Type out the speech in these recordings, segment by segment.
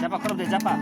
চাপা খরম দে চাপা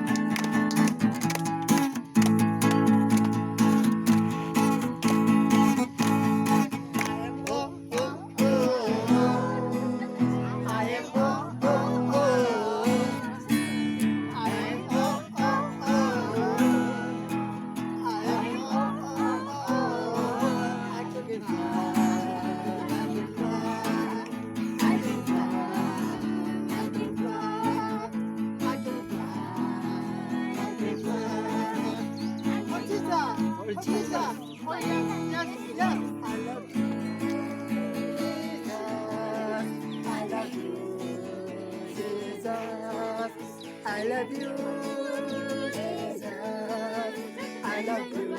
I love you, Jesus. I love you,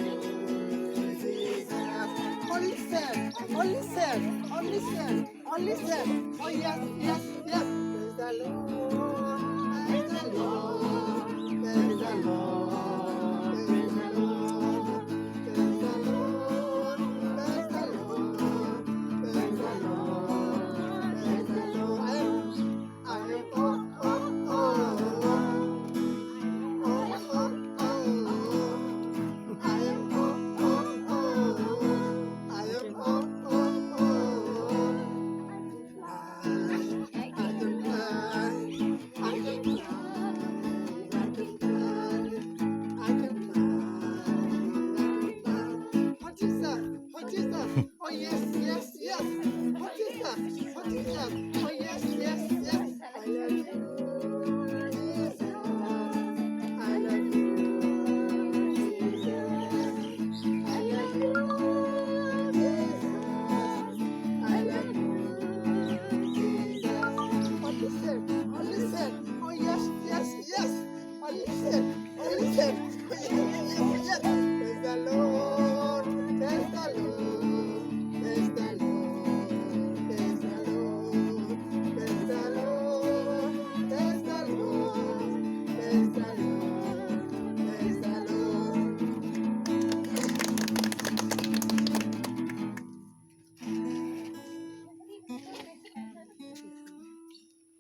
Jesus. Oh, listen, oh, listen, oh, listen, oh, listen. Oh, yes, yes, yes. Praise the Lord, praise the Lord, praise the Lord, praise the Lord, praise the Lord, praise the Lord, praise the Lord, praise the Lord. I am, oh, oh, oh. Oh yes, yes, yes. What is that? What is that? Oh yes, yes, yes. I love you, Jesus. I love you, Jesus. I love you, Jesus. I love you, Jesus. Oh listen, oh listen. Oh yes, yes, yes. Oh listen, oh listen. Oh yes, yes, yes.